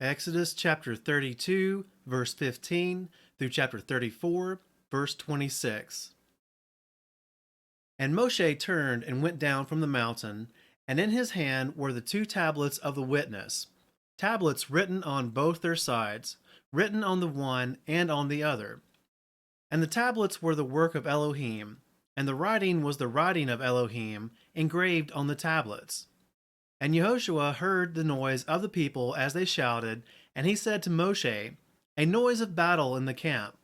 Exodus chapter 32, verse 15 through chapter 34, verse 26. And Moshe turned and went down from the mountain, and in his hand were the two tablets of the witness, tablets written on both their sides, written on the one and on the other. And the tablets were the work of Elohim, and the writing was the writing of Elohim engraved on the tablets. And Yahushua heard the noise of the people as they shouted, and he said to Moshe, "A noise of battle in the camp."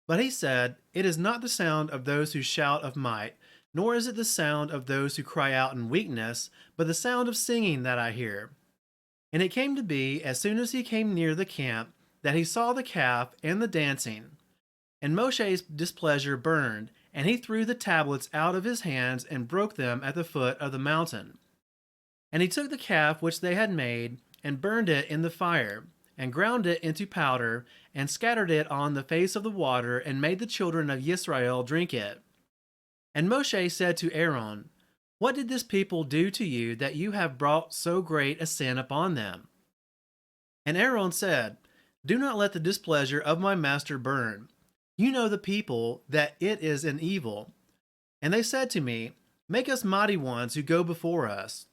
But he said, "It is not the sound of those who shout of might, nor is it the sound of those who cry out in weakness, but the sound of singing that I hear." And it came to be, as soon as he came near the camp, that he saw the calf and the dancing. And Moshe's displeasure burned, and he threw the tablets out of his hands and broke them at the foot of the mountain. And he took the calf which they had made, and burned it in the fire, and ground it into powder, and scattered it on the face of the water, and made the children of Israel drink it. And Moshe said to Aaron, "What did this people do to you that you have brought so great a sin upon them?" And Aaron said, "Do not let the displeasure of my master burn. You know the people, that it is an evil." And they said to me, "Make us mighty ones who go before us."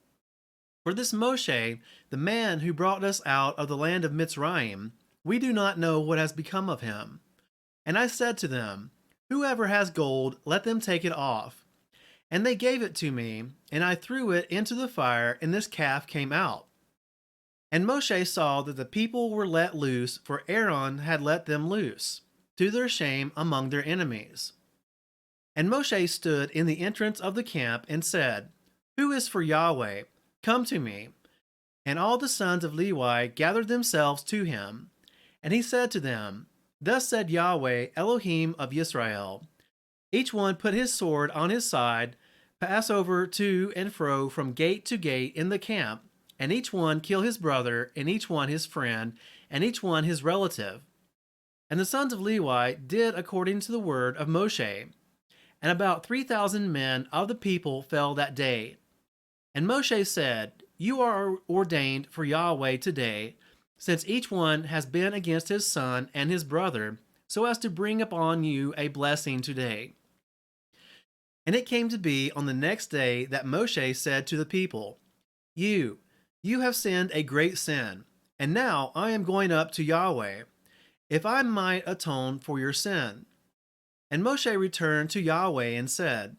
For this Moshe, the man who brought us out of the land of Mitzrayim, we do not know what has become of him. And I said to them, "Whoever has gold, let them take it off." And they gave it to me, and I threw it into the fire, and this calf came out. And Moshe saw that the people were let loose, for Aaron had let them loose, to their shame among their enemies. And Moshe stood in the entrance of the camp and said, "Who is for Yahweh? Come to me." And all the sons of Levi gathered themselves to him. And he said to them, "Thus said Yahweh, Elohim of Israel, each one put his sword on his side, pass over to and fro from gate to gate in the camp, and each one kill his brother, and each one his friend, and each one his relative." And the sons of Levi did according to the word of Moshe. And about 3,000 men of the people fell that day. And Moshe said, "You are ordained for Yahweh today, since each one has been against his son and his brother, so as to bring upon you a blessing today." And it came to be on the next day that Moshe said to the people, You have sinned a great sin, and now I am going up to Yahweh, if I might atone for your sin. And Moshe returned to Yahweh and said,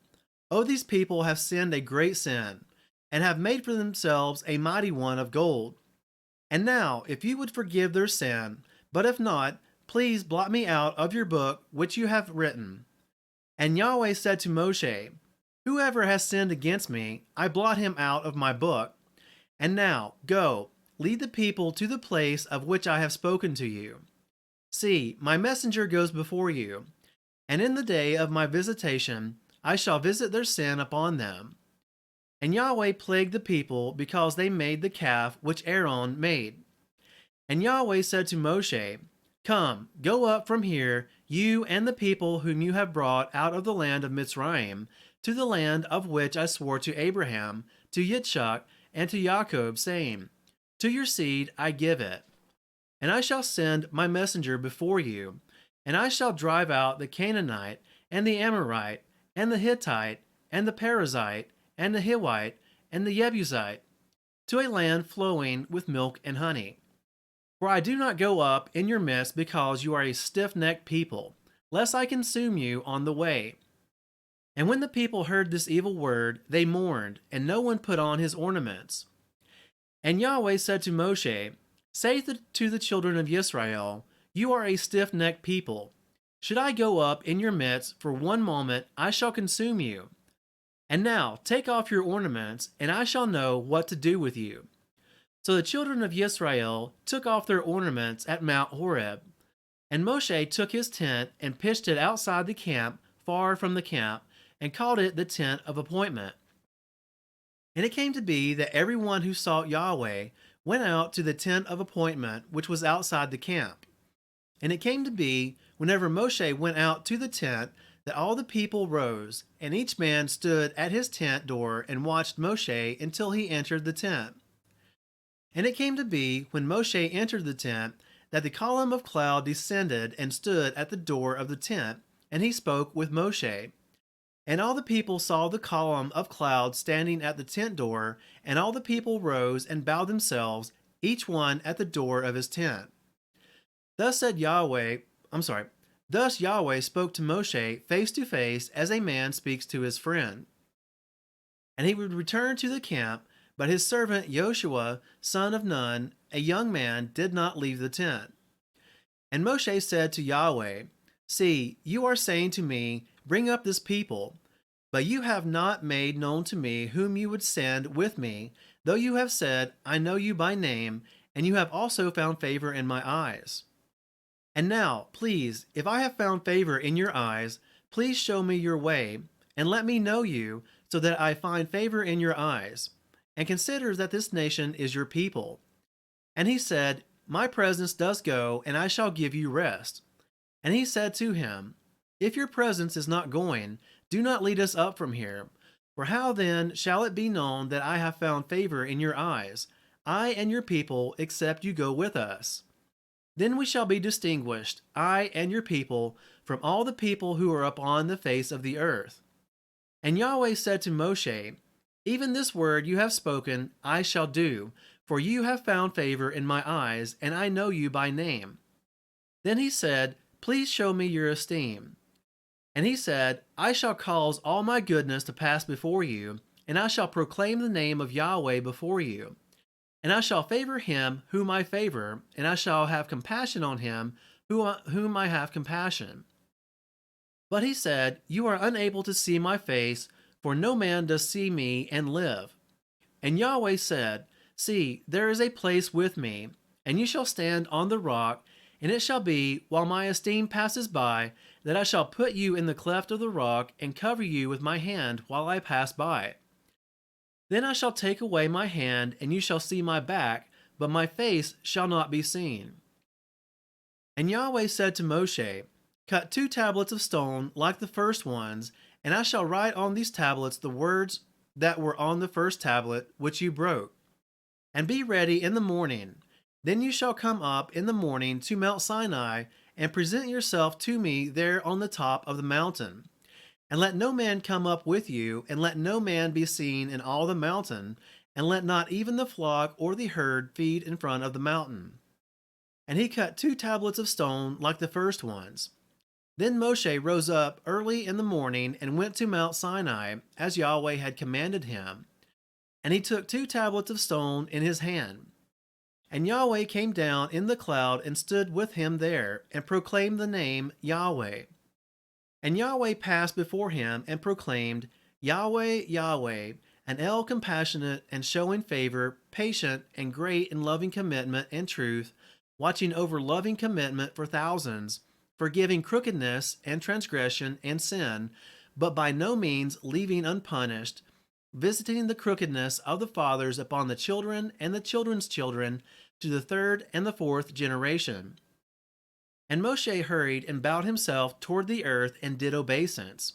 "Oh, these people have sinned a great sin, and have made for themselves a mighty one of gold. And now, if you would forgive their sin, but if not, please blot me out of your book which you have written." And Yahweh said to Moshe, "Whoever has sinned against me, I blot him out of my book. And now, go, lead the people to the place of which I have spoken to you. See, my messenger goes before you, and in the day of my visitation I shall visit their sin upon them." And Yahweh plagued the people because they made the calf which Aaron made. And Yahweh said to Moshe, "Come, go up from here, you and the people whom you have brought out of the land of Mitzrayim, to the land of which I swore to Abraham, to Yitzchak, and to Jacob, saying, To your seed I give it. And I shall send my messenger before you, and I shall drive out the Canaanite, and the Amorite, and the Hittite, and the Perizzite, and the Hivite, and the Jebusite, to a land flowing with milk and honey. For I do not go up in your midst because you are a stiff-necked people, lest I consume you on the way." And when the people heard this evil word, they mourned, and no one put on his ornaments. And Yahweh said to Moshe, "Say to the children of Israel, You are a stiff-necked people. Should I go up in your midst for one moment, I shall consume you. And now take off your ornaments, and I shall know what to do with you." So the children of Israel took off their ornaments at Mount Horeb. And Moshe took his tent and pitched it outside the camp, far from the camp, and called it the tent of appointment. And it came to be that everyone who sought Yahweh went out to the tent of appointment which was outside the camp. And it came to be, whenever Moshe went out to the tent, that all the people rose, and each man stood at his tent door and watched Moshe until he entered the tent. And it came to be, when Moshe entered the tent, that the column of cloud descended and stood at the door of the tent, and he spoke with Moshe. And all the people saw the column of cloud standing at the tent door, and all the people rose and bowed themselves, each one at the door of his tent. Thus said Yahweh, Thus Yahweh spoke to Moshe face to face as a man speaks to his friend. And he would return to the camp, but his servant Joshua, son of Nun, a young man, did not leave the tent. And Moshe said to Yahweh, See, you are saying to me, Bring up this people. But you have not made known to me whom you would send with me, though you have said, I know you by name, and you have also found favor in my eyes. And now, please, if I have found favor in your eyes, please show me your way, and let me know you, so that I find favor in your eyes, and consider that this nation is your people. And he said, My presence does go, and I shall give you rest. And he said to him, If your presence is not going, do not lead us up from here. For how then shall it be known that I have found favor in your eyes, I and your people, except you go with us? Then we shall be distinguished, I and your people, from all the people who are upon the face of the earth. And Yahweh said to Moshe, Even this word you have spoken, I shall do, for you have found favor in my eyes, and I know you by name. Then he said, Please show me your esteem. And he said, I shall cause all my goodness to pass before you, and I shall proclaim the name of Yahweh before you. And I shall favor him whom I favor, and I shall have compassion on him whom I have compassion. But he said, You are unable to see my face, for no man does see me and live. And Yahweh said, See, there is a place with me, and you shall stand on the rock, and it shall be, while my esteem passes by, that I shall put you in the cleft of the rock, and cover you with my hand while I pass by. Then I shall take away my hand, and you shall see my back, but my face shall not be seen. And Yahweh said to Moshe, Cut 2 tablets of stone like the first ones, and I shall write on these tablets the words that were on the first tablet, which you broke. And be ready in the morning. Then you shall come up in the morning to Mount Sinai, and present yourself to me there on the top of the mountain. And let no man come up with you, and let no man be seen in all the mountain, and let not even the flock or the herd feed in front of the mountain. And he cut 2 tablets of stone like the first ones. Then Moshe rose up early in the morning and went to Mount Sinai, as Yahweh had commanded him. And he took 2 tablets of stone in his hand. And Yahweh came down in the cloud and stood with him there, and proclaimed the name Yahweh. And Yahweh passed before him and proclaimed, Yahweh, Yahweh, an El compassionate and showing favor, patient and great in loving commitment and truth, watching over loving commitment for thousands, forgiving crookedness and transgression and sin, but by no means leaving unpunished, visiting the crookedness of the fathers upon the children and the children's children to the 3rd and the 4th generation. And Moshe hurried and bowed himself toward the earth and did obeisance,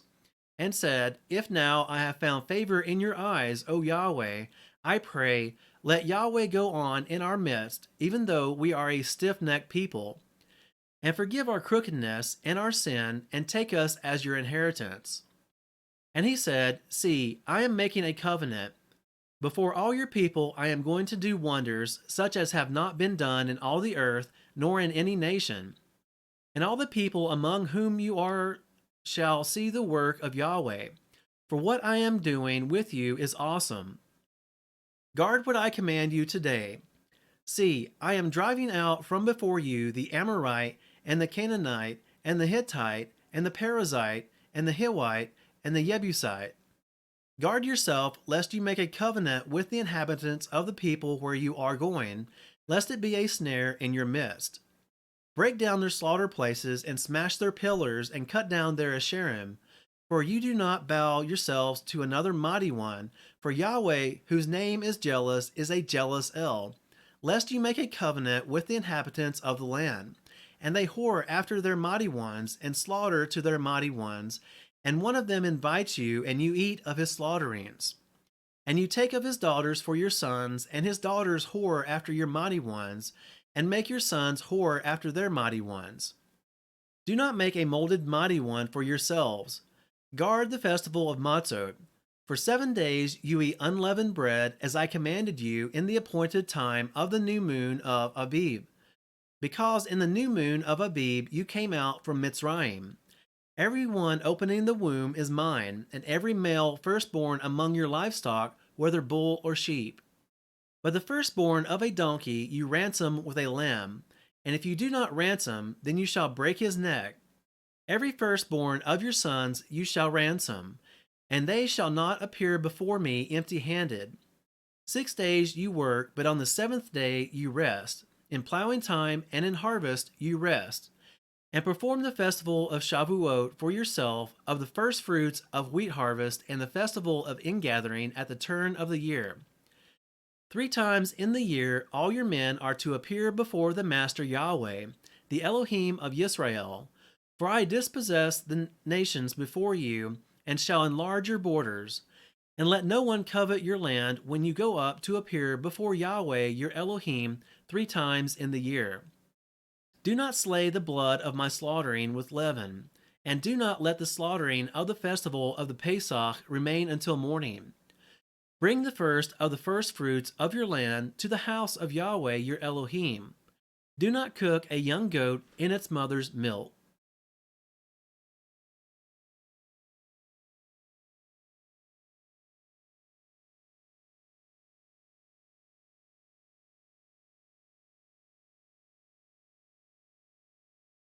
and said, If now I have found favor in your eyes, O Yahweh, I pray, let Yahweh go on in our midst, even though we are a stiff-necked people, and forgive our crookedness and our sin, and take us as your inheritance. And he said, See, I am making a covenant. Before all your people I am going to do wonders, such as have not been done in all the earth, nor in any nation. And all the people among whom you are shall see the work of Yahweh. For what I am doing with you is awesome. Guard what I command you today. See, I am driving out from before you the Amorite, and the Canaanite, and the Hittite, and the Perizzite, and the Hivite, and the Jebusite. Guard yourself, lest you make a covenant with the inhabitants of the people where you are going, lest it be a snare in your midst. Break down their slaughter places, and smash their pillars, and cut down their Asherim. For you do not bow yourselves to another mighty one, for Yahweh, whose name is jealous, is a jealous El, lest you make a covenant with the inhabitants of the land. And they whore after their mighty ones, and slaughter to their mighty ones, and one of them invites you, and you eat of his slaughterings. And you take of his daughters for your sons, and his daughters whore after your mighty ones, and make your sons whore after their mighty ones. Do not make a molded mighty one for yourselves. Guard the festival of Matzot. For 7 days you eat unleavened bread, as I commanded you in the appointed time of the new moon of Abib. Because in the new moon of Abib you came out from Mitzrayim. Every one opening the womb is mine, and every male firstborn among your livestock, whether bull or sheep. But the firstborn of a donkey you ransom with a lamb, and if you do not ransom, then you shall break his neck. Every firstborn of your sons you shall ransom, and they shall not appear before me empty-handed. 6 days you work, but on the 7th day you rest. In plowing time and in harvest you rest. And perform the festival of Shavuot for yourself, of the first fruits of wheat harvest, and the festival of ingathering at the turn of the year. 3 times in the year all your men are to appear before the Master Yahuweh, the Elohim of Yisrael. For I dispossess the nations before you, and shall enlarge your borders. And let no one covet your land when you go up to appear before Yahweh your Elohim 3 times in the year. Do not slay the blood of my slaughtering with leaven, and do not let the slaughtering of the festival of the Pesach remain until morning. Bring the first of the firstfruits of your land to the house of Yahweh your Elohim. Do not cook a young goat in its mother's milk.